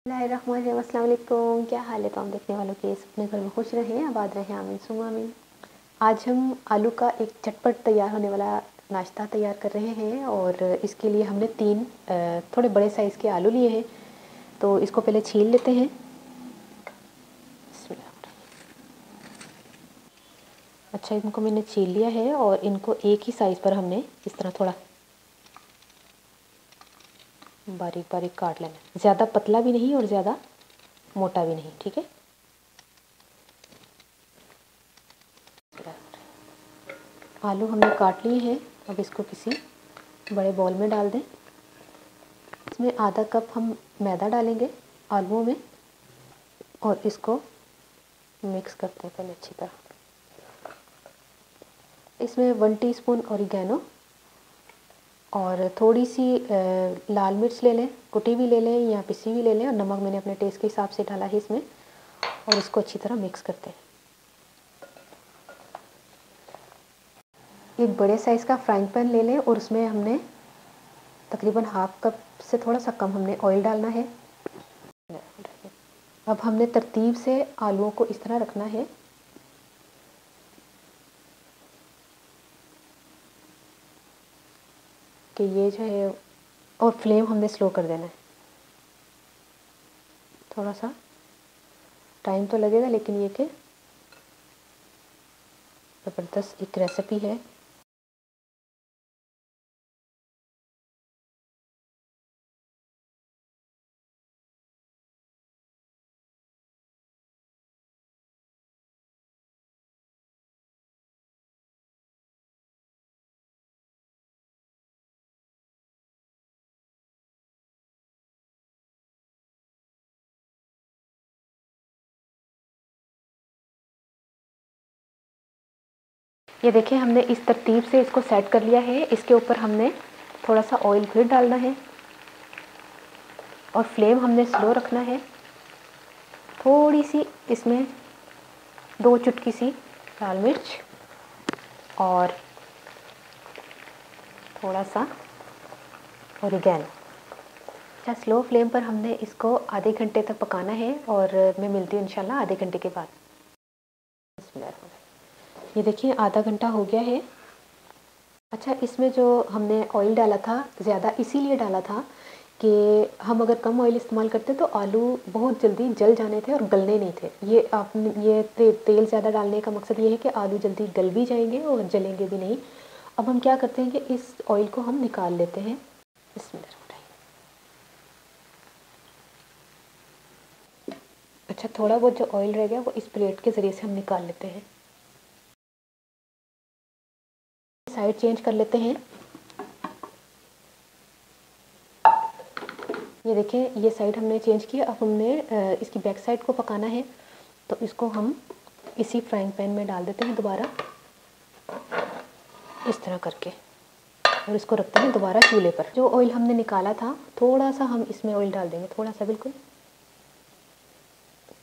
अस्सलाम वालेकुम, क्या हाल है तमाम देखने वालों के। अपने घर में खुश रहें, आबाद रहें, आमीन सुम्मा आमीन। आज हम आलू का एक झटपट तैयार होने वाला नाश्ता तैयार कर रहे हैं और इसके लिए हमने तीन थोड़े बड़े साइज़ के आलू लिए हैं। तो इसको पहले छील लेते हैं। अच्छा, इनको मैंने छील लिया है और इनको एक ही साइज़ पर हमने इस तरह थोड़ा बारीक बारीक काट लेना है। ज़्यादा पतला भी नहीं और ज़्यादा मोटा भी नहीं, ठीक है। आलू हमने काट लिए हैं। अब इसको किसी बड़े बॉल में डाल दें। इसमें आधा कप हम मैदा डालेंगे आलूओं में और इसको मिक्स करते हैं पहले अच्छी तरह। इसमें 1 टीस्पून ऑरिगेनो और थोड़ी सी लाल मिर्च ले लें, कुटी भी ले लें या पिसी भी ले लें, और नमक मैंने अपने टेस्ट के हिसाब से डाला है इसमें। और इसको अच्छी तरह मिक्स करते हैं। एक बड़े साइज़ का फ्राइंग पैन ले लें और उसमें हमने तकरीबन हाफ कप से थोड़ा सा कम हमने ऑयल डालना है। अब हमने तरतीब से आलूओं को इस तरह रखना है कि ये जो है, और फ्लेम हमने स्लो कर देना है। थोड़ा सा टाइम तो लगेगा, लेकिन ये कि ज़बरदस्त एक रेसिपी है। ये देखिए, हमने इस तरतीब से इसको सेट कर लिया है। इसके ऊपर हमने थोड़ा सा ऑयल फिर डालना है और फ्लेम हमने स्लो रखना है। थोड़ी सी इसमें 2 चुटकी सी लाल मिर्च और थोड़ा सा ऑरिगेनो। अच्छा, स्लो फ्लेम पर हमने इसको आधे घंटे तक पकाना है और मैं मिलती हूँ इंशाल्लाह आधे घंटे के बाद। ये देखिए, आधा घंटा हो गया है। अच्छा, इसमें जो हमने ऑयल डाला था ज़्यादा इसीलिए डाला था कि हम अगर कम ऑयल इस्तेमाल करते तो आलू बहुत जल्दी जल जाने थे और गलने नहीं थे। ये आपने ये तेल ज़्यादा डालने का मकसद ये है कि आलू जल्दी गल भी जाएंगे और जलेंगे भी नहीं। अब हम क्या करते हैं कि इस ऑयल को हम निकाल लेते हैं। इसमें अच्छा, थोड़ा बहुत जो ऑयल रह गया वो इस प्लेट के ज़रिए से हम निकाल लेते हैं। साइड चेंज कर लेते हैं। ये देखिए, ये साइड हमने चेंज किया। अब हमने इसकी बैक साइड को पकाना है, तो इसको हम इसी फ्राइंग पैन में डाल देते हैं दोबारा, इस तरह करके, और इसको रखते हैं दोबारा चूल्हे पर। जो ऑयल हमने निकाला था थोड़ा सा हम इसमें ऑयल डाल देंगे, थोड़ा सा, बिल्कुल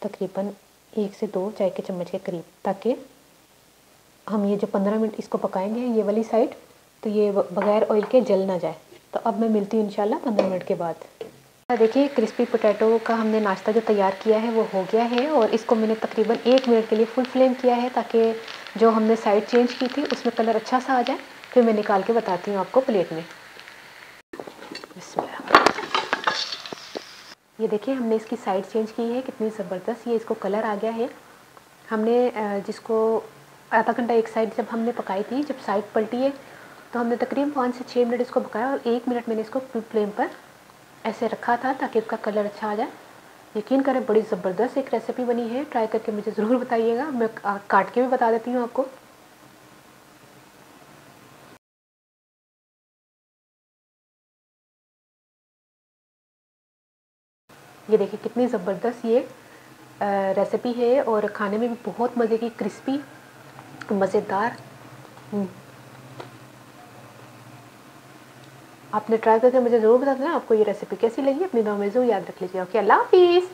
तकरीबन 1 से 2 चाय के चम्मच के करीब, ताकि हम ये जो 15 मिनट इसको पकाएंगे ये वाली साइड, तो ये बगैर ऑयल के जल ना जाए। तो अब मैं मिलती हूँ इंशाल्लाह 15 मिनट के बाद। देखिए, क्रिस्पी पोटैटो का हमने नाश्ता जो तैयार किया है वो हो गया है और इसको मैंने तकरीबन 1 मिनट के लिए फुल फ्लेम किया है, ताकि जो हमने साइड चेंज की थी उसमें कलर अच्छा सा आ जाए। फिर मैं निकाल के बताती हूँ आपको प्लेट में। ये देखिए, हमने इसकी साइड चेंज की है, कितनी ज़बरदस्त ये इसको कलर आ गया है। हमने जिसको आधा घंटा एक साइड जब हमने पकाई थी, जब साइड पलटी है तो हमने तकरीबन 5 से 6 मिनट इसको पकाया और 1 मिनट मैंने इसको फुल फ्लेम पर ऐसे रखा था ताकि इसका कलर अच्छा आ जाए। यकीन करें, बड़ी ज़बरदस्त एक रेसिपी बनी है। ट्राई करके मुझे ज़रूर बताइएगा। मैं काट के भी बता देती हूँ आपको। ये देखिए, कितनी ज़बरदस्त ये रेसिपी है और खाने में भी बहुत मज़े की, क्रिस्पी, मज़ेदार। आपने ट्राई करके मुझे ज़रूर बता देना आपको ये रेसिपी कैसी लगी। अपनी दुआ में ज़रूर याद रख लीजिएगा। ओके, अल्लाह हाफिज़।